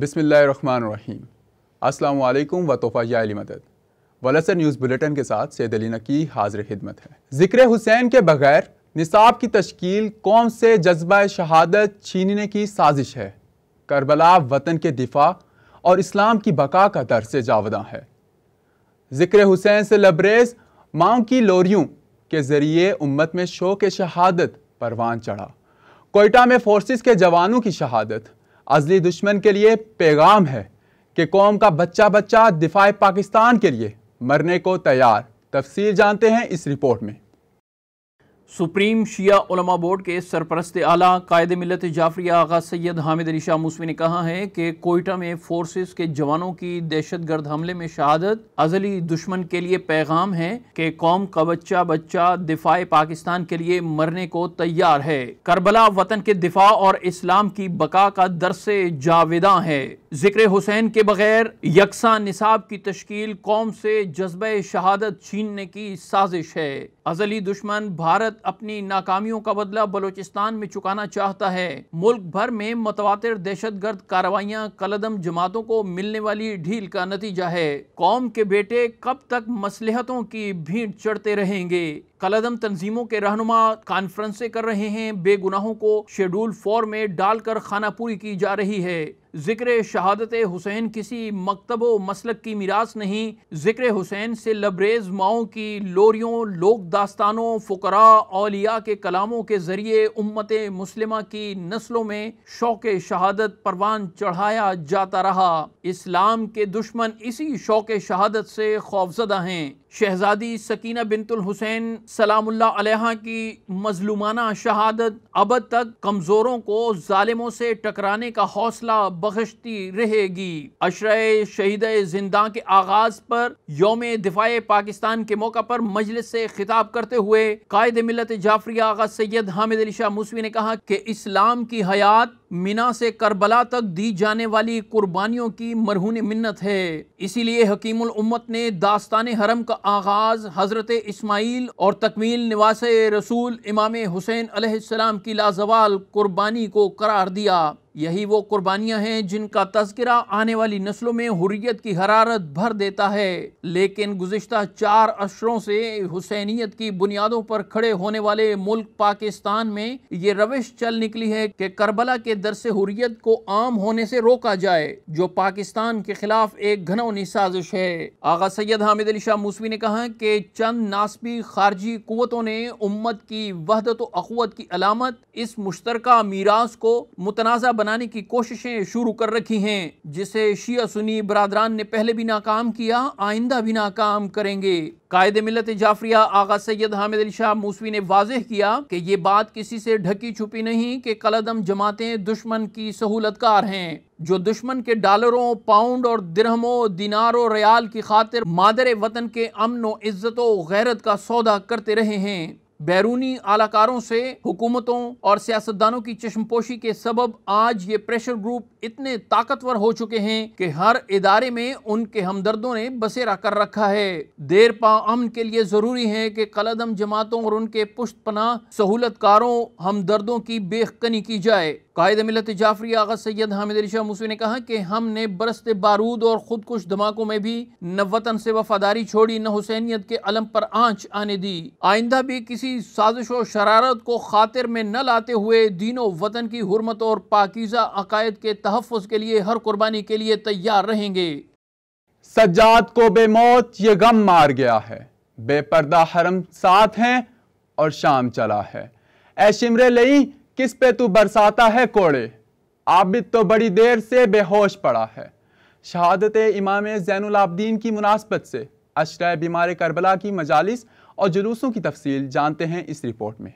بسم اللہ الرحمن الرحیم۔ السلام علیکم و توفیق علی مدد۔ ولسر نیوز بلیٹن کے ساتھ سید علی نقی حاضر خدمت ہے۔ ذکر حسین کے بغیر نصاب کی تشکیل قوم سے جذبہ شہادت چھیننے کی سازش ہے۔ کربلا وطن کے دفاع اور اسلام کی بقا کا درس جاوداں ہے۔ ذکر حسین سے لبریز ماؤں کی لوریوں کے ذریعے امت میں شوق شہادت پروان چڑھا۔ کوئٹہ میں فورسز کے جوانوں کی شہادت ازلی دشمن کے لیے پیغام ہے کہ قوم کا بچہ بچہ دفاع پاکستان کے لیے مرنے کو تیار۔ تفصیل جانتے ہیں اس رپورٹ میں۔ سپریم شیعہ علماء بورڈ کے سرپرست اعلیٰ قائد ملت جعفریہ آغا سید حامد علی شاہ موسوی نے کہا ہے کہ کوئٹہ میں فورسز کے جوانوں کی دہشت گرد حملے میں شہادت ازلی دشمن کے لیے پیغام ہے کہ قوم کا بچہ بچہ دفاع پاکستان کے لیے مرنے کو تیار ہے۔ کربلا وطن کے دفاع اور اسلام کی بقا کا درس جاوداں ہے۔ ذکر حسین کے بغیر یکساں نصاب کی تشکیل قوم سے جذبہ شہادت چھیننے کی سازش ہے۔ ازلی دشمن بھارت اپنی ناکامیوں کا بدلہ بلوچستان میں چکانا چاہتا ہے۔ ملک بھر میں متواتر دہشت گرد کارروائیاں کالعدم جماعتوں کو ملنے والی ڈھیل کا نتیجہ ہے۔ قوم کے بیٹے کب تک مصلحتوں کی بھینٹ چڑھتے رہیں گے؟ کالعدم تنظیموں کے رہنما کانفرنسیں کر رہے ہیں، بے گناہوں کو شیڈول 4 میں ڈال کر خانہ پوری کی جا رہی ہے۔ ذکر شہادت حسین کسی مکتب و مسلک کی میراث نہیں۔ ذکر حسین سے لبریز ماؤں کی لوریوں، لوک داستانوں، فقراء، اولیاء کے کلاموں کے ذریعے امت مسلمہ کی نسلوں میں شوق شہادت پروان چڑھایا جاتا رہا۔ اسلام کے دشمن اسی شوق شہادت سے خوفزدہ ہیں۔ شہزادی سکینہ بنت الحسین سلام اللہ علیہا کی مظلومانہ شہادت ابد تک کمزوروں کو ظالموں سے ٹکرانے کا حوصلہ بخشتی رہے گی۔ عشرہ شہید زنداں کے آغاز پر یوم دفاع پاکستان کے موقع پر مجلس سے خطاب کرتے ہوئے قائد ملت جعفریہ آغا سید حامد علی شاہ موسوی نے کہا کہ اسلام کی حیات مینا سے کربلا تک دی جانے والی قربانیوں کی مرہون منت ہے۔ اسی لیے حکیم الامت نے داستان حرم کا آغاز حضرت اسماعیل اور تکمیل نواس رسول امام حسین علیہ السلام کی لازوال قربانی کو قرار دیا۔ یہی وہ قربانیاں ہیں جن کا تذکرہ آنے والی نسلوں میں حریت کی حرارت بھر دیتا ہے۔ لیکن گزشتہ 4 عشروں سے حسینیت کی بنیادوں پر کھڑے ہونے والے ملک پاکستان میں یہ روش چل نکلی ہے کہ کربلا کے درس حریت کو عام ہونے سے روکا جائے، جو پاکستان کے خلاف ایک گھنونی سازش ہے۔ آغا سید حامد علی شاہ موسوی نے کہا کہ چند ناسبی خارجی قوتوں نے امت کی وحدت و اخوت کی علامت اس مشترکہ میراث کو متنازع بنانے کی کوششیں شروع کر رکھی ہیں، جسے شیعہ سنی برادران نے پہلے بھی ناکام کیا، آئندہ بھی ناکام کریں گے۔ قائد ملت جعفریہ آغا سید حامد علی شاہ موسوی نے واضح کیا کہ یہ بات کسی سے ڈھکی چھپی نہیں کہ کالعدم جماعتیں دشمن کی سہولت کار ہیں، جو دشمن کے ڈالروں، پاؤنڈ اور درہموں، دینار و ریال کی خاطر مادر وطن کے امن و عزت و غیرت کا سودا کرتے رہے ہیں۔ بیرونی اعلی سے حکومتوں اور سیاستدانوں کی چشم پوشی کے سبب آج یہ پریشر گروپ اتنے طاقتور ہو چکے ہیں کہ ہر ادارے میں ان کے ہمدردوں نے بسیرا کر رکھا ہے۔ دیر پا امن کے لیے ضروری ہے کہ کالعدم جماعتوں اور ان کے پشت پناہ سہولت کاروں ہمدردوں کی بیخ کنی کی جائے۔ قائد ملت جعفریہ آغا سید حامد علی شاہ موسوی نے کہا کہ ہم نے برستے بارود اور خودکش دھماکوں میں بھی نہ وطن سے وفاداری چھوڑی، نہ حسینیت کے علم پر آنچ آنے دی۔ آئندہ بھی کسی سازش و شرارت کو خاطر میں نہ لاتے ہوئے دین و وطن کی حرمت اور پاکیزہ عقائد کے تحفظ کے لیے ہر قربانی کے لیے تیار رہیں گے۔ سجاد کو بے موت یہ غم مار گیا ہے، بے پردہ حرم ساتھ ہیں اور شام چلا ہے۔ اے شمرے لئی کس پہ تو برساتا ہے کوڑے، عابد تو بڑی دیر سے بے ہوش پڑا ہے۔ شہادت امام زین العابدین کی مناسبت سے عشرہ بیمار کربلا کی مجالس اور جلوسوں کی تفصیل جانتے ہیں اس رپورٹ میں۔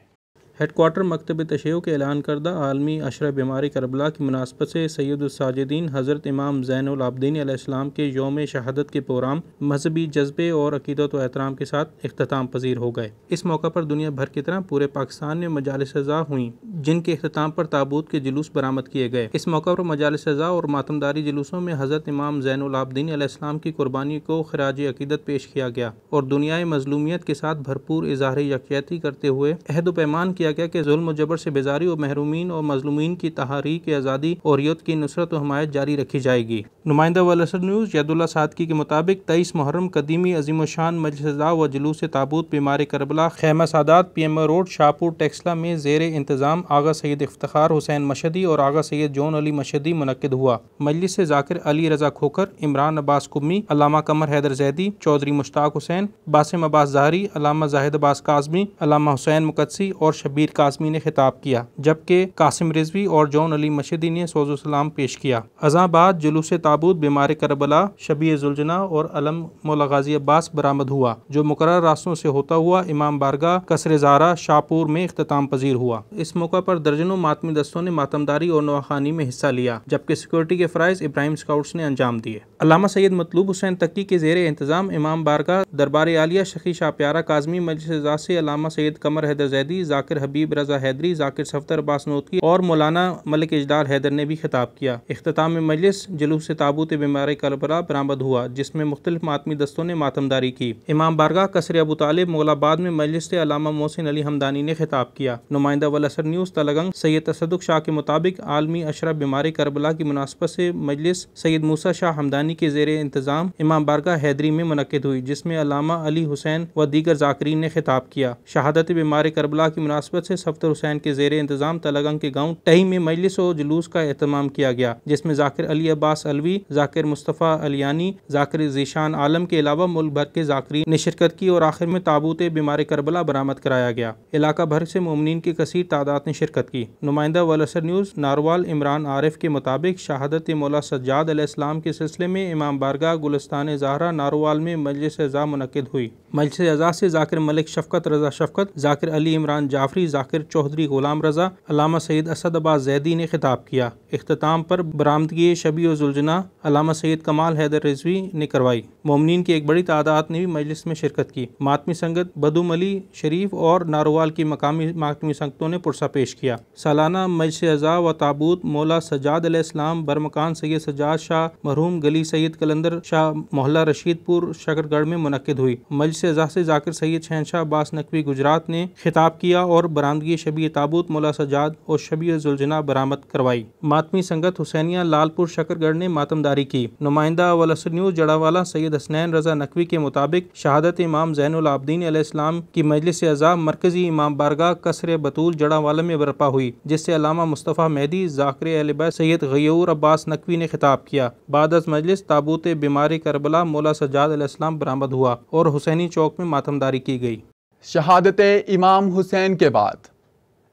ہیڈ کوارٹر مکتب تشیع کے اعلان کردہ عالمی عشرہ بیمار کربلا کی مناسبت سے سید الساجدین حضرت امام زین العابدین علیہ السلام کے یوم شہادت کے پروگرام مذہبی جذبے اور عقیدت و احترام کے ساتھ اختتام پذیر ہو گئے۔ اس موقع پر دنیا بھر کی طرح پورے پاکستان میں مجالس عزا ہوئیں، جن کے اختتام پر تابوت کے جلوس برآمد کیے گئے۔ اس موقع پر مجالس عزا اور ماتمداری جلوسوں میں حضرت امام زین العابدین علیہ السلام کی قربانی کو خراج عقیدت پیش کیا گیا اور دنیائے مظلومیت کے ساتھ بھرپور اظہار یکجہتی کرتے ہوئے عہد و پیمان کیا کیا گیا کہ ظلم و جبر سے بیزاری اور محرومین اور مظلومین کی تحریک آزادی اور حریت کی نصرت و حمایت جاری رکھی جائے گی۔ نمائندہ ولیسر نیوز ید اللہ صادقی کے مطابق 23 محرم قدیمی عظیم الشان مجلس اعضاء و جلوس تابوت بیمار کربلا خیمہ سادات P M O road Shahpur Taxila میں زیر انتظام آغا سید افتخار حسین مشہدی اور آغا سید جون علی مشہدی منعقد ہوا۔ مجلس سے ذاکر علی رضا کھوکھر، عمران عباس کمی، علامہ قمر حیدر زیدی، چودھری مشتاق حسین، باسم عباس ظاہری، علامہ زاہد عباس کاظمی، علامہ حسین مقدسی اور شبیر کاظمی نے خطاب کیا، جبکہ قاسم رضوی اور جون علی مشہدی نے سوز و سلام پیش کیا۔ ازاں بعد جلوس تابوت بیمار کربلا شبیہ ذوالجناح اور علم مولا غازی عباس برآمد ہوا، جو مقررہ راستوں سے ہوتا ہوا امام بارگاہ قصر زہرا شاہپور میں اختتام پذیر ہوا۔ اس موقع پر درجنوں ماتمی دستوں نے ماتمداری اور نواخوانی میں حصہ لیا، جبکہ سیکورٹی کے فرائض ابراہیم اسکاؤٹس نے انجام دیے۔ علامہ سید مطلوب حسین تقی کے زیر انتظام امام بارگاہ دربار عالیہ شقی شاہ پیارا کاظمی مجلس اعضاء سے علامہ سید قمر حیدر زیدی، ذاکر حبیب رضا حیدری، ذاکر صفدر عباس نوتکی اور مولانا ملک اجلال حیدر نے بھی خطاب کیا۔ اختتام مجلس جلوس تابوت بیمار کربلا برآمد ہوا، جس میں مختلف ماتمی دستوں نے ماتمداری کی۔ امام بارگاہ قصر ابو طالب مغل آباد میں مجلس سے علامہ محسن علی حمدانی نے خطاب کیا۔ نمائندہ ولیسر نیوز تلگنگ سید تصدق شاہ کے مطابق عالمی عشرہ بیمار کربلا کی مناسبت سے مجلس سید موسیٰ شاہ حمدانی کے زیر انتظام امام بارگاہ حیدری میں منعقد ہوئی، جس میں علامہ علی حسین و دیگر ذاکرین نے خطاب کیا۔ شہادت بیمار کربلا کی مناسبت سے صفدر حسین کے زیر انتظام تلگنگ کے گاؤں ٹہی میں مجلس و جلوس کا اہتمام کیا گیا، جس میں ذاکر علی عباس علوی، ذاکر مصطفیٰ علیانی، ذاکر ذیشان عالم کے علاوہ ملک بھر کے ذاکرین نے شرکت کی اور آخر میں تابوت بیمار کربلا برآمد کرایا گیا۔ علاقہ بھر سے مومنین کی کثیر تعداد نے شرکت کی۔ نمائندہ ولیسر نیوز ناروال عمران عارف کے مطابق شہادت مولا سجاد علیہ السلام کے سلسلے میں امام بارگاہ گلستان زہرا ناروال میں مجلس اعضاء منعقد ہوئی۔ مجلس اعضاء سے ذاکر ملک شفقت رضا شفقت، ذاکر علی عمران جعفری، ذاکر چودھری غلام رضا، علامہ سید اسد عباس زیدی نے خطاب کیا۔ اختتام پر برآمدگی شبیہ ذوالجناح علامہ سید کمال حیدر رضوی نے کروائی۔ مومنین کی ایک بڑی تعداد نے بھی مجلس میں شرکت کی۔ ماتمی سنگت بدوم علی شریف اور ناروال کی مقامی ماتمی سنگتوں نے پرسہ پیش کیا۔ سالانہ مجلس اعضاء و تابوت مولا سجاد علیہ السلام برمکان سید سجاد شاہ مرحوم گلی سید کلندر شاہ محلہ رشید پور شکر گڑھ میں منعقد ہوئی۔ مجلس اعضاء سے ذاکر سید شہنشاہ عباس نقوی گجرات نے خطاب کیا اور برآمدگی شبیہ تابوت مولا سجاد اور شبیہ ذوالجناح برآمد کروائی۔ ماتمی سنگت حسینیہ لال پور شکر گڑھ نے ماتمداری کی۔ نمائندہ ولیسر نیوز جڑاوالا سید حسنین رضا نقوی کے مطابق شہادت امام زین العابدین علیہ السلام کی مجلس اعضاء مرکزی امام بارگاہ قصر بطول جڑاوالا میں برپا ہوئی، جس سے علامہ مصطفیٰ مہدی، ذاکر اہل بیت سید غیور عباس نقوی نے خطاب کیا۔ بعد از مجلس تابوت بیمار کربلا مولا سجاد علیہ السلام برآمد ہوا اور حسینی چوک میں ماتمداری کی گئی۔ شہادت امام حسین کے بعد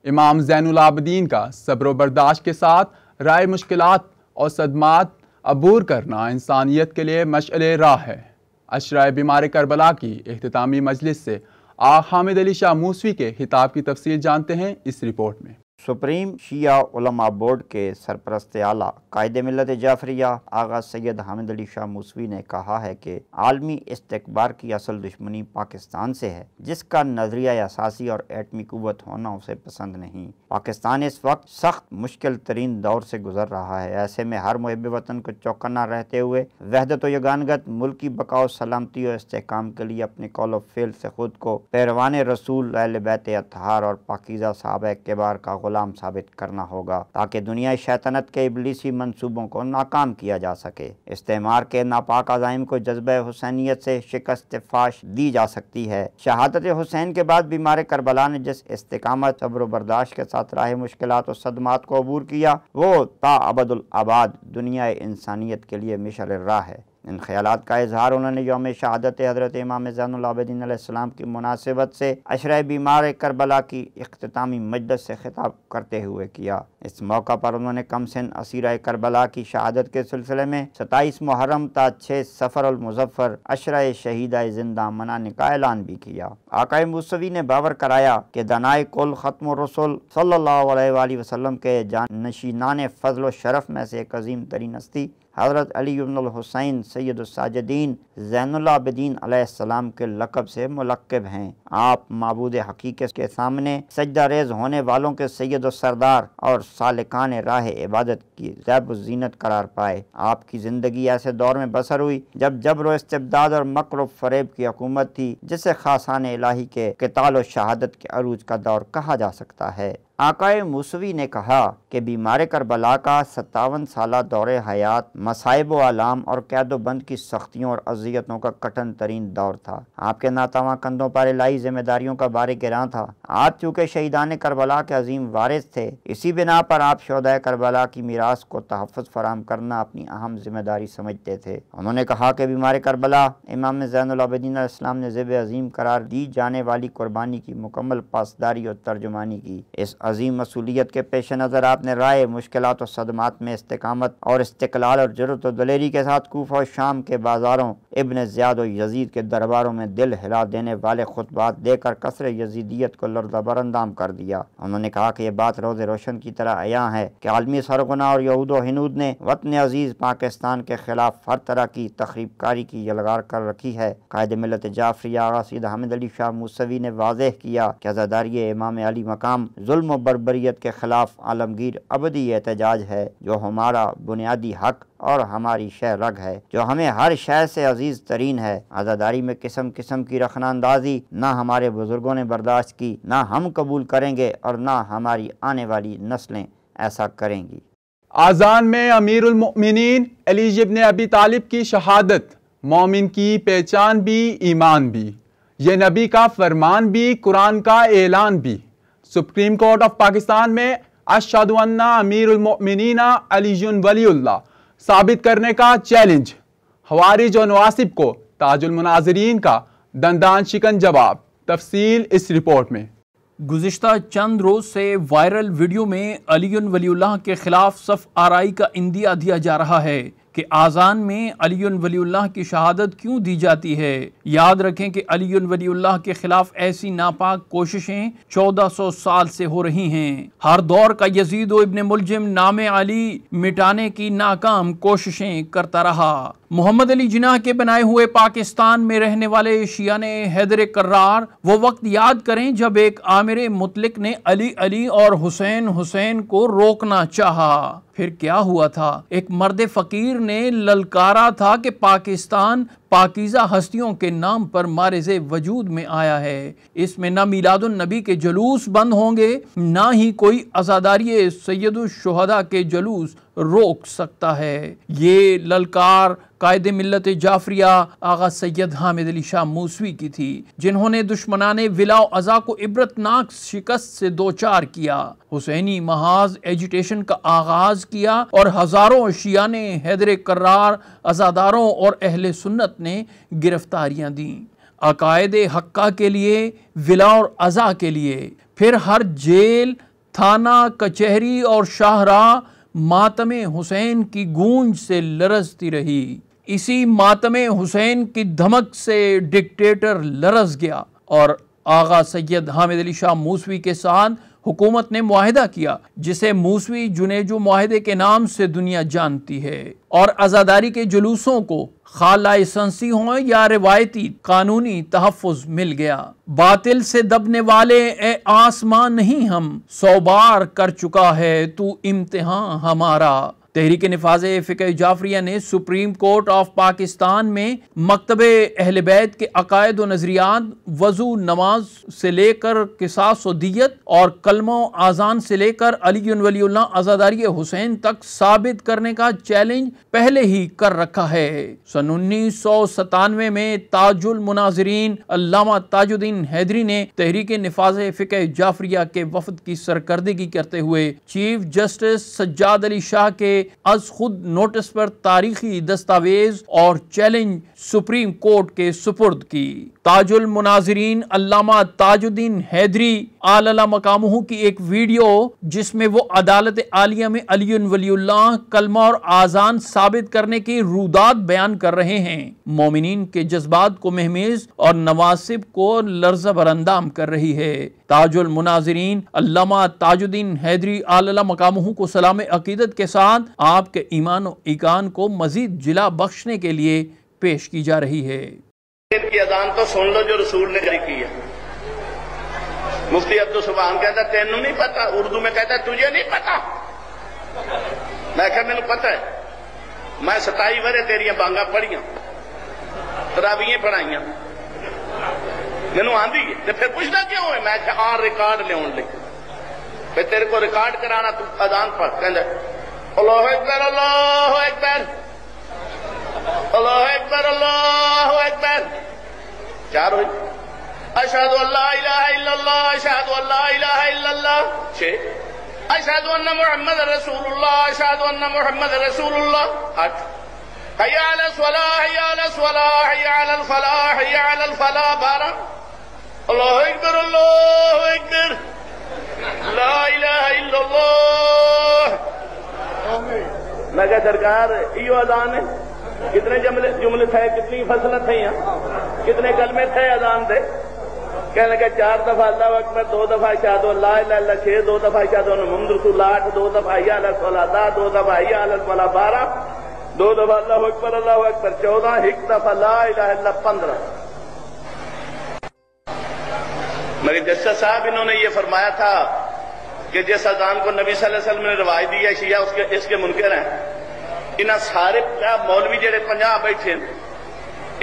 امام زین العابدین کا صبر و برداشت کے ساتھ رائے مشکلات اور صدمات عبور کرنا انسانیت کے لیے مشعل راہ ہے۔ عشرہ بیمار کربلا کی اختتامی مجلس سے آقا حامد علی شاہ موسوی کے خطاب کی تفصیل جانتے ہیں اس رپورٹ میں۔ سپریم شیعہ علماء بورڈ کے سرپرست اعلیٰ قائد ملت جعفریہ آغا سید حامد علی شاہ موسوی نے کہا ہے کہ عالمی استکبار کی اصل دشمنی پاکستان سے ہے، جس کا نظریہ اساسی اور ایٹمی قوت ہونا اسے پسند نہیں۔ پاکستان اس وقت سخت مشکل ترین دور سے گزر رہا ہے۔ ایسے میں ہر محب وطن کو چوکنا رہتے ہوئے وحدت و یگانگت، ملکی بقا و سلامتی و استحکام کے لیے اپنے قول و فعل سے خود کو پیروان رسول اہل بیت اطہار اور پاکیزہ صحابہ کبار کا غلام ثابت کرنا ہوگا، تاکہ دنیا شیطنت کے ابلیسی منصوبوں کو ناکام کیا جا سکے۔ استعمار کے ناپاک عزائم کو جذبہ حسینیت سے شکست فاش دی جا سکتی ہے۔ شہادت حسین کے بعد بیمار کربلا نے جس استقامت، صبر و برداشت کے ساتھ راہ مشکلات و صدمات کو عبور کیا، وہ تا ابد الآباد دنیا انسانیت کے لیے مشعل راہ ہے۔ ان خیالات کا اظہار انہوں نے یوم شہادت حضرت امام زین العابدین علیہ السلام کی مناسبت سے عشرہ بیمار کربلا کی اختتامی مجلس سے خطاب کرتے ہوئے کیا۔ اس موقع پر انہوں نے کم سن اسیرہ کربلا کی شہادت کے سلسلے میں 27 محرم تا 6 صفر المظفر عشرہ شہیدہ زندہ منانے کا اعلان بھی کیا۔ آقا موسوی نے باور کرایا کہ دنائے کل ختم الرسول صلی اللہ علیہ وآلہ وسلم کے جانشینان فضل و شرف میں سے ایک عظیم ترین ہستی حضرت علی بن الحسین سید الساجدین زین العابدین علیہ السلام کے لقب سے ملقب ہیں۔ آپ معبود حقیقت کے سامنے سجدہ ریز ہونے والوں کے سید و سردار اور سالکان راہ عبادت کی زیب و زینت قرار پائے۔ آپ کی زندگی ایسے دور میں بسر ہوئی جب جبر و استبداد اور مکر و فریب کی حکومت تھی، جسے خاصان الہی کے قتال و شہادت کے عروج کا دور کہا جا سکتا ہے۔ آقائے موسوی نے کہا کہ بیمار کربلا کا 57 سالہ دور حیات مصائب و آلام اور قید و بند کی سختیوں اور اذیتوں کا کٹن ترین دور تھا۔ آپ کے ناتواں کندھوں پر الہی ذمہ داریوں کا بار گراں تھا۔ آپ چونکہ شہیدان کربلا کے عظیم وارث تھے، اسی بنا پر آپ شہدائے کربلا کی میراث کو تحفظ فراہم کرنا اپنی اہم ذمہ داری سمجھتے تھے۔ انہوں نے کہا کہ بیمار کربلا امام زین العابدین علیہ السلام نے ذبح عظیم قرار دی جانے والی قربانی کی مکمل پاسداری اور ترجمانی کی۔ اس عظیم مسئولیت کے پیش نظر آپ نے رائے مشکلات و صدمات میں استقامت اور استقلال اور جرأت و دلیری کے ساتھ کوفہ و شام کے بازاروں، ابن زیاد و یزید کے درباروں میں دل ہلا دینے والے خطبات دے کر کثر یزیدیت کو لرزہ براندام کر دیا۔ انہوں نے کہا کہ یہ بات روز روشن کی طرح عیاں ہے کہ عالمی سرغنہ اور یہود و ہنود نے وطن عزیز پاکستان کے خلاف ہر طرح کی تخریب کاری کی یلغار کر رکھی ہے۔ قائد ملت جعفریہ آغا سید حامد علی شاہ موسوی نے واضح کیا کہ عزاداری امام علی مقام ظلم و بربریت کے خلاف عالمگیر ابدی احتجاج ہے، جو ہمارا بنیادی حق اور ہماری شہ رگ ہے، جو ہمیں ہر شے سے عزیز ترین ہے۔ عزاداری میں قسم قسم کی رخنہ اندازی نہ ہمارے بزرگوں نے برداشت کی، نہ ہم قبول کریں گے اور نہ ہماری آنے والی نسلیں ایسا کریں گی۔ آذان میں امیر المؤمنین علی ابن ابی طالب کی شہادت، مومن کی پہچان بھی ایمان بھی، یہ نبی کا فرمان بھی قرآن کا اعلان بھی۔ سپریم کورٹ آف پاکستان میں اشہد ان امیر المؤمنین علی ولی اللہ ثابت کرنے کا چیلنج، خوارج و نواصب کو تاج المناظرین کا دندان شکن جواب۔ تفصیل اس رپورٹ میں۔ گزشتہ چند روز سے وائرل ویڈیو میں علی ولی اللہ کے خلاف صف آرائی کا اندیہ دیا جا رہا ہے کہ آذان میں علی ولی اللہ کی شہادت کیوں دی جاتی ہے۔ یاد رکھیں کہ علی ولی اللہ کے خلاف ایسی ناپاک کوششیں 1400 سال سے ہو رہی ہیں۔ ہر دور کا یزید و ابن ملجم نام علی مٹانے کی ناکام کوششیں کرتا رہا۔ محمد علی جناح کے بنائے ہوئے پاکستان میں رہنے والے شیعہ نے حیدر کرار وہ وقت یاد کریں جب ایک آمر مطلق نے علی علی اور حسین حسین کو روکنا چاہا۔ پھر کیا ہوا تھا؟ ایک مرد فقیر نے للکارا تھا کہ پاکستان پاکیزہ ہستیوں کے نام پر مارز وجود میں آیا ہے۔ اس میں نہ میلاد النبی کے جلوس بند ہوں گے، نہ ہی کوئی عزاداری سید الشہداء کے جلوس روک سکتا ہے۔ یہ للکار قائد ملت جعفریہ آغا سید حامد علی شاہ موسوی کی تھی، جنہوں نے دشمنان ولا و عزا کو عبرتناک شکست سے دوچار کیا، حسینی محاذ ایجیٹیشن کا آغاز کیا اور ہزاروں شیعہ نے حیدر کرار، عزاداروں اور اہل سنت نے گرفتاریاں دیں، عقائد حقہ کے لیے، ولا اور عزا کے لیے۔ پھر ہر جیل، تھانہ، کچہری اور شاہراہ ماتم حسین کی گونج سے لرزتی رہی۔ اسی ماتم حسین کی دھمک سے ڈکٹیٹر لرز گیا اور آغا سید حامد علی شاہ موسوی کے ساتھ حکومت نے معاہدہ کیا، جسے موسوی جنیجو معاہدے کے نام سے دنیا جانتی ہے، اور عزاداری کے جلوسوں کو خواہ لائسنسی ہوں یا روایتی قانونی تحفظ مل گیا۔ باطل سے دبنے والے اے آسمان نہیں ہم، 100 بار کر چکا ہے تو امتحان ہمارا۔ تحریک نفاذ فقہ جعفریہ نے سپریم کورٹ آف پاکستان میں مکتب اہل بیت کے عقائد و نظریات، وضو، نماز سے لے کر قصاص و دیت اور کلمہ و آذان سے لے کر علی ولی اللہ عزاداری حسین تک ثابت کرنے کا چیلنج پہلے ہی کر رکھا ہے۔ سن 1997 میں تاج المناظرین علامہ تاج الدین حیدری نے تحریک نفاذ فقہ جعفریہ کے وفد کی سرکردگی کرتے ہوئے چیف جسٹس سجاد علی شاہ کے از خود نوٹس پر تاریخی دستاویز اور چیلنج سپریم کورٹ کے سپرد کی۔ تاج المناظرین علامہ تاج الدین حیدری اعلی مقامہ کی ایک ویڈیو جس میں وہ عدالت عالیہ میں علی ولی اللہ کلمہ اور آذان ثابت کرنے کی رودات بیان کر رہے ہیں، مومنین کے جذبات کو مہمیز اور نواصب کو لرزہ براندام کر رہی ہے۔ تاج المناظرین علامہ تاج الدین حیدری اعلی مقامہ کو سلام عقیدت کے ساتھ آپ کے ایمان و ایقان کو مزید جلا بخشنے کے لیے پیش کی جا رہی ہے۔ ان کی اذان تو سن لو جو رسول نے جاری کی ہے۔ مفتی عبد السبحان کہتا ہے تینوں نہیں پتا، اردو میں کہتا ہے تجھے نہیں پتا۔ میں کہا میں نے پتا ہے، میں 27 ورے تیریاں بانگا پڑھیاں، تراویحیں پڑھائیاں، مینوں آندھی ہے، تو پھر پوچھنا کیوں ہے؟ میں کہا آن ریکارڈ لے لے، پھر تیرے کو ریکارڈ کرانا، تو اذان پڑھ، کہندا اللہ اکبر اللہ اکبر اللہ اکبر اللہ اکبر، چار ہوئی، اشہد ان لا الہ الا اللہ اشہد ان لا الہ الا اللہ، 6، اشہد ان محمد رسول اللہ اشہد ان محمد رسول اللہ، 8، حی علی الصلاۃ حی علی الصلاۃ حی علی الفلاح حی علی الفلاح، 12، اللہ اکبر اللہ اکبر لا الہ الا اللہ۔ میں کہا سرکار ایو اذان ہے، کتنے جملے تھے، کتنی فصلیں تھیں، کتنے کلمے تھے اذان دے؟ کہنے لگا 4 دفعہ اللہ اکبر، 2 دفعہ اشہد ان لا الہ الا اللہ، 6، 2 دفعہ اشہد ان محمد رسول اللہ، 8، 2 دفعہ حی علی الصلاۃ، 2 دفعہ حی علی الفلاح، 12، 2 دفعہ اللہ اکبر 14، 1 دفعہ لا الہ الا اللہ، 15۔ مگر جسٹس صاحب انہوں نے یہ فرمایا تھا کہ جس اذان کو نبی صلی اللہ علیہ وسلم نے روایت دی ہے، شیعہ اس کے منکر ہیں۔ انہاں سارے مولوی جڑے 50 بیٹھے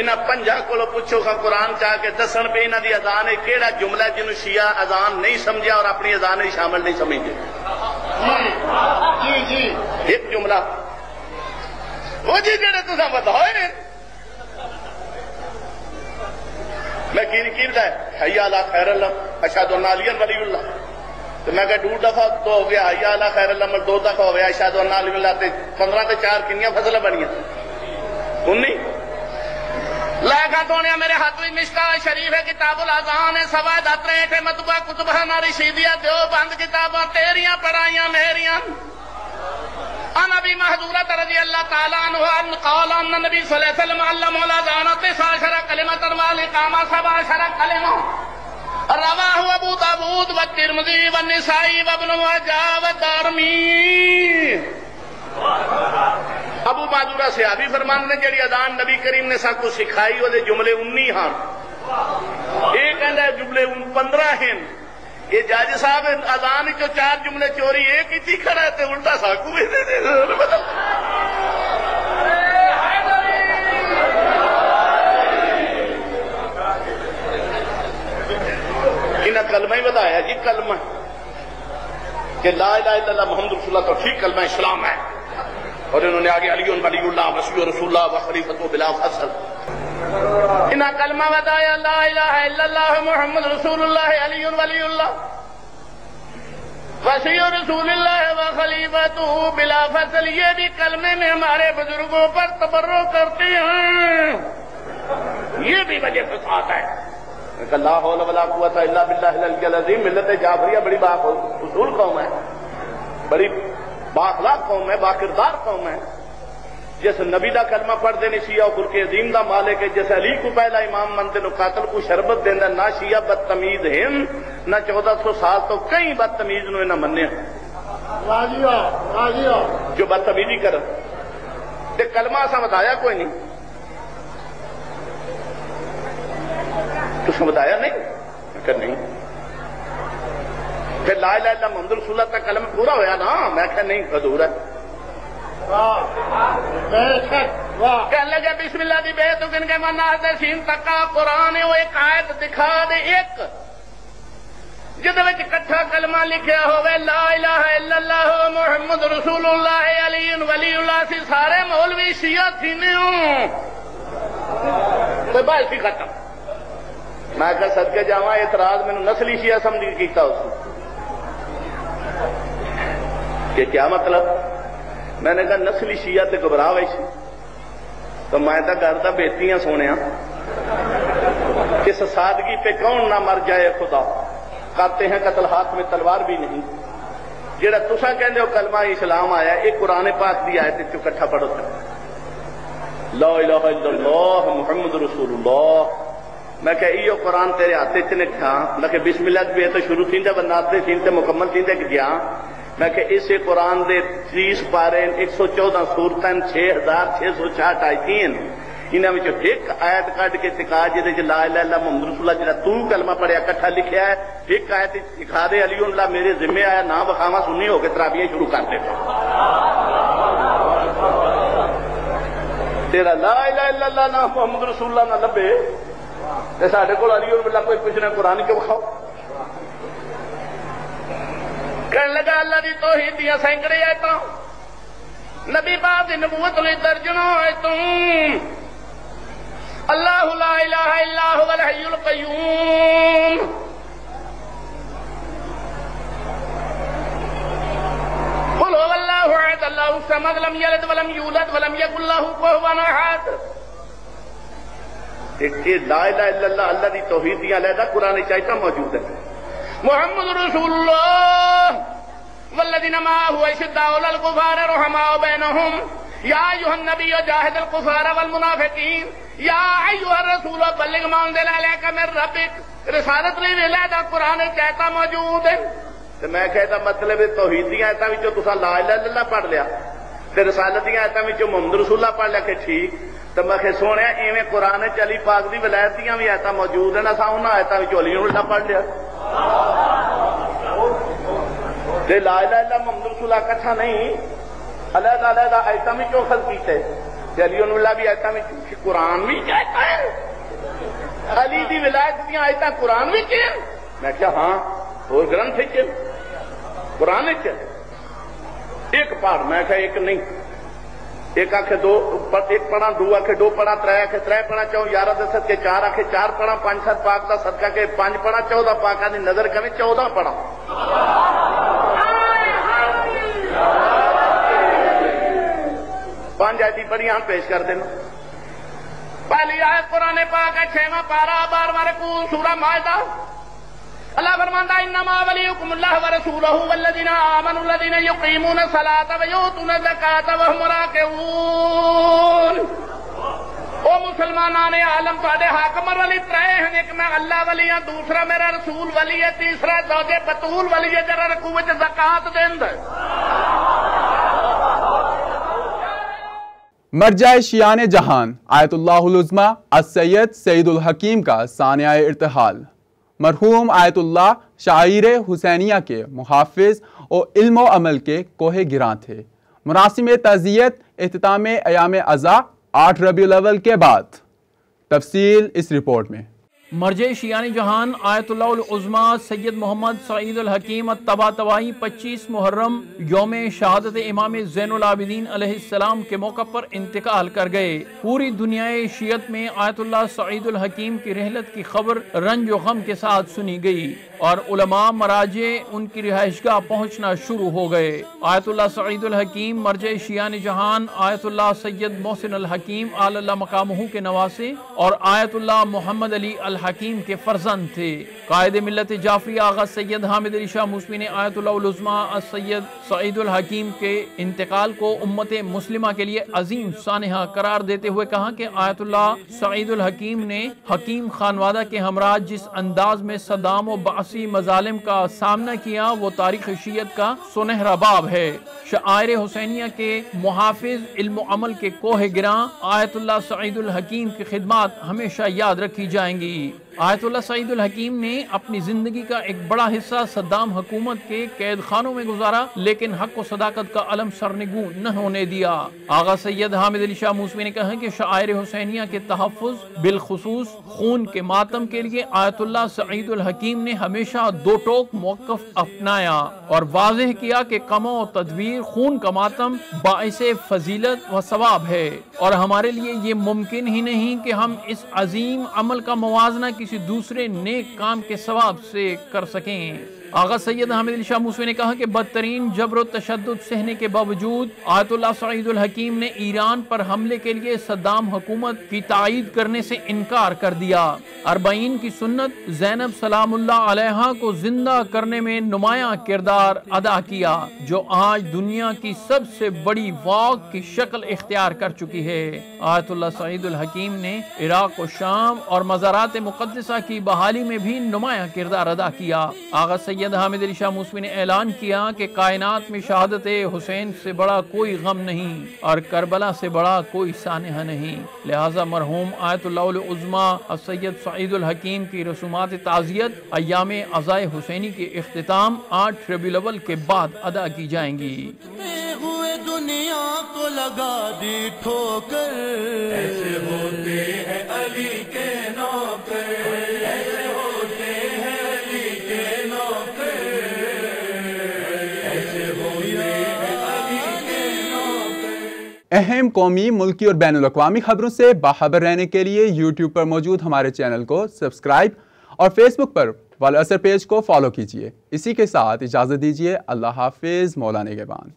انہاں 50 کو پوچھو کہ قرآن چاہ کے دسن پہ انہاں دی اذان ہے کیڑا جملہ جنہوں شیعہ اذان نہیں سمجھا اور اپنی اذان میں شامل نہیں سمجھے؟ جی ایک جملہ وہ جی جڑے تساں بتاؤ میں کیردا ہے حی علی خیر اللہ اشہد ان علی ولی اللہ، تو میں کہا 2 دفعہ تو ہو گیا حی علی خیر اللہ، 2 دفعہ ہو گیا اشہد ان علی اللہ، 15 تے 4 کنیاں فصلیں بنیاں؟ 19۔ لائقہ دونیا میرے ہاتھ میں مشکا شریف ہے، کتاب الاذان ہے، سوائے داترے مطبع کتبہ رشیدیہ دیوبند کتاباں تیریاں پڑھائیاں میریاں۔ عن ابی محذورہ رضی اللہ تعالیٰ عنہ قال ان نبی صلی اللہ علیہ وسلم علم الاذان 19 کلمۃ والاقامہ 17 کلمہ، رواہ ابو داود والترمذی والنسائی وابن ماجہ والدارمی۔ ابو معذورہ صحابی فرماندے نے جڑی اذان نبی کریم نے سب کو سکھائی وہ جملے 19 ہاں، ایک کہندا ہے جملے 15 ہیں۔ یہ جاج صاحب اذان جو 4 جملے چوری ایک ہی کھڑا ہے تے الٹا ساکو بھی دے انہاں کلمہ ہی بتایا جی، کلمہ کہ لا الہ الا اللہ محمد رسول اللہ تو ٹھیک کلمہ اسلام ہے، اور انہوں نے آگے علی ولی اللہ وصفی رسول اللہ وخلیفۃ بلا فصل، انہاں کلمہ بتایا لا الہ الا اللہ محمد رسول اللہ علی ولی اللہ وصفی رسول اللہ وخلیفۃ بلا فصل۔ یہ بھی کلمے میں ہمارے بزرگوں پر تبرک کرتے ہیں، یہ بھی وجہ فساد ہے۔ لا حول ولا قوت الا باللہ العلی العظیم۔ ملت جعفریہ بڑی با اصول قوم ہے، بڑی بااخلاق قوم ہے، باکردار قوم ہے۔ جس نبی دا کلمہ پڑھ دینے شیعہ و برک عظیم دا مالک ہے، جس علی کو پہلا امام منتے نو قاتل کو شربت دیندہ، نہ شیعہ بدتمیز ہیں، نہ 1400 سال تو کئی بدتمیز نو نہ مننے جو بدتمیزی کر تے کلمہ اساں بتایا کوئی نہیں، تساں بتایا نہیں کہ نہیں، پھر لا الہ الا محمد رسول اللہ کا کلمہ پورا ہویا نا؟ میں کہا نہیں ادھورا ہے۔ کہنے لگے بسم اللہ دی بے تو کن کے منا دے سین تکا قرآن وہ ایک آیت دکھا دے، ایک جدے وچ کٹھا کلمہ لکھیا ہوئے لا الہ الا اللہ محمد رسول اللہ علی ولی اللہ، سی سارے مولوی شیعہ تھینے ہوں کوئی بات ہی ختم۔ میں کہا صدقے جاواں اعتراض میں نسلی شیعہ سمجھ کیتا اس کو، کہ کیا مطلب؟ میں نے کہا نسلی شیعہ تے گھبراہ ویسی تو میں تو کرتا بیٹیاں سونیا، اس سادگی پہ کون نہ مر جائے خدا، کرتے ہیں قتل ہاتھ میں تلوار بھی نہیں۔ جڑا تساں کہندے ہو کلمہ اسلام آیا، ایک قرآن پاک دی آیت وچ اکٹھا پڑھو لا الہ الا اللہ محمد رسول اللہ۔ میں کہ ایو قرآن تیرے ہاتھ وچ نے کھا، میں کہ بسم اللہ بھی تو شروع تھیندا بناتے تھین تے مکمل تھیندے گیا، میں کہ اسے قرآن دے 30 پارے 114 سورتیں 6666 آیتیں انہاں وچوں ایک آیت کڈ کے دکھا جہدے وچ لا الہ الا اللہ محمد رسول اللہ جڑا تو کلمہ پڑھیا کٹھا لکھیا ہے، ایک آیت دکھا دے علی اللہ میرے ذمہ آیا نہ بخاواں سنی ہو کے تراویح شروع کر دے تیرا لا الہ الا اللہ نہ محمد رسول اللہ نہ لبے تے ساڈے کول علی اللہ کوئی پوچھنا قرآن کیوں بخاؤ کہنے لگا اللہ دی توحید دیا سینکڑے آیتاں نبی پاک دی نبوت لئی درجنوں آیتوں اللہ لا الہ الا هو الحی القیوم قل هو اللہ احد اللہ الصمد لم یلد ولم یولد ولم یکن له کفوا احد لا الہ الا اللہ دی توحید دیا علیحدہ قرآن چاہتا موجود ہے محمد رسول اللہ والذین معه اشداء علی الکفار رحماء بینہم یا ایھا النبی جاہد الکفار والمنافقین یا ایھا الرسول بلغ ما انزل الیک من ربک رسالت لئی علیحدہ قرآن چاہتا موجود ہے تو میں کہتا مطلب توحید دیا آیتاں وچوں تساں لا الہ الا اللہ پڑھ لیا تے رسالت دیا آیتاں وچوں محمد رسول اللہ پڑھ لیا کہ ٹھیک تو میں کہ سونے ایویں قرآن چ علی پاک دی ولایت دیاں وی آیتاں موجود ہیں اساں انہاں آیتاں وچوں علی اللہ پڑھ لیا تے لا الہ الا محمد رسول اللہ کٹھا نہیں علیحدہ علیحدہ آیتاں وچوں اخذ کیتے تے علی اللہ بھی آیتاں وچ قرآن وی کہتا ہے علی دی ولایت دیاں آیتاں قرآن وچ ہیں میں کہا ہاں اور گرنتھ وچ قرآن وچ ایک پڑھ میں کہا ایک نہیں ایک آکھے دو ایک پڑھا دو آکھے دو پڑھا ترے آکھے ترے پڑھا چاہو 11 دے صدقے 4 آکھے 4 پڑھا 5 7 پاک دا صدقہ کے 5 پڑھا 14 پاکاں دی نظر کمی 14 پڑھا پانچ آیتی پڑھی ہم پیش کر دینا پہلی آیت قرآن پاک ہے 6واں پارہ 12واں رکوع سورہ مائدہ اللہ فرماتا ہے انما ولیکم اللہ ورسولہ والذین آمنوا الذین یقیمون الصلاۃ ویؤتون الزکاۃ وهم راکعون او مسلمانان عالم تواڈے حاکم ولی ترے ہیں ایک میں اللہ ولی ہاں دوسرا میرا رسول ولی ہے تیسرا زوج بتول ولی ہے جڑا رکوع وچ زکات دیندا ہے مرجع شیان جہان آیت اللہ العظمی السید سعید الحکیم کا سانحہ ارتحال مرحوم آیت اللہ شاعر حسینیہ کے محافظ اور علم و عمل کے کوہ گراں تھے مراسم تعزیت اختتام ایام عزا 8 ربیع الاول کے بعد تفصیل اس رپورٹ میں مرجع شیان جہان آیت اللہ العظمی سید محمد سعید الحکیم الطباطبائی 25 محرم یوم شہادت امام زین العابدین علیہ السلام کے موقع پر انتقال کر گئے پوری دنیا شیعت میں آیت اللہ سعید الحکیم کی رحلت کی خبر رنج و غم کے ساتھ سنی گئی اور علماء مراجع ان کی رہائش گاہ پہنچنا شروع ہو گئے آیت اللہ سعید الحکیم مرجع شیان جہان آیت اللہ سید محسن الحکیم آل اللہ مقامہ کے نواسے اور آیت اللہ محمد علی الحکیم کے فرزند تھے قائد ملت جعفری آغا سید حامد علی شاہ موسوی نے آیت اللہ العظمی السید سعید الحکیم کے انتقال کو امت مسلمہ کے لیے عظیم سانحہ قرار دیتے ہوئے کہا کہ آیت اللہ سعید الحکیم نے حکیم خانوادہ کے ہمراہ جس انداز میں صدام و باسی مظالم کا سامنا کیا وہ تاریخ شیعت کا سنہرا باب ہے شعائر حسینیہ کے محافظ علم و عمل کے کوہ گراں آیت اللہ سعید الحکیم کی خدمات ہمیشہ یاد رکھی جائیں گی آیت اللہ سعید الحکیم نے اپنی زندگی کا ایک بڑا حصہ صدام حکومت کے قید خانوں میں گزارا لیکن حق و صداقت کا علم سرنگوں نہ ہونے دیا آغا سید حامد علی شاہ موسوی نے کہا کہ شعائر حسینیہ کے تحفظ بالخصوص خون کے ماتم کے لیے آیت اللہ سعید الحکیم نے ہمیشہ دو ٹوک موقف اپنایا اور واضح کیا کہ کمع و تدبیر خون کا ماتم باعث فضیلت و ثواب ہے اور ہمارے لیے یہ ممکن ہی نہیں کہ ہم اس عظیم عمل کا موازنہ کسی دوسرے نیک کام کے ثواب سے کر سکیں آغا سید حامد علی شاہ موسوی نے کہا کہ بدترین جبر و تشدد سہنے کے باوجود آیت اللہ سعید الحکیم نے ایران پر حملے کے لیے صدام حکومت کی تائید کرنے سے انکار کر دیا 40 کی سنت زینب سلام اللہ علیہا کو زندہ کرنے میں نمایاں کردار ادا کیا جو آج دنیا کی سب سے بڑی واق کی شکل اختیار کر چکی ہے آیت اللہ سعید الحکیم نے عراق و شام اور مزارات مقدسہ کی بحالی میں بھی نمایاں کردار ادا کیا آغا سید سید حامد علی شاہ موسوی نے اعلان کیا کہ کائنات میں شہادت حسین سے بڑا کوئی غم نہیں اور کربلا سے بڑا کوئی سانحہ نہیں، لہٰذا مرحوم آیت اللہ العظمیٰ سید سعید الحکیم کی رسومات تعزیت ایام عزائے حسینی کے اختتام 8 ربیع الاول کے بعد ادا کی جائیں گی۔ دنیا کو لگا دی ٹھوکر، ایسے ہوتے ہیں علی کے نوکر، ایسے ہوتے ہیں علی کے نوکر، ایسے ہوتے ہیں علی کے نوکر۔ اہم قومی، ملکی اور بین الاقوامی خبروں سے باخبر رہنے کے لیے یوٹیوب پر موجود ہمارے چینل کو سبسکرائب اور فیس بک پر والاثر پیج کو فالو کیجیے۔ اسی کے ساتھ اجازت دیجیے۔ اللہ حافظ۔ مولا نگہبان۔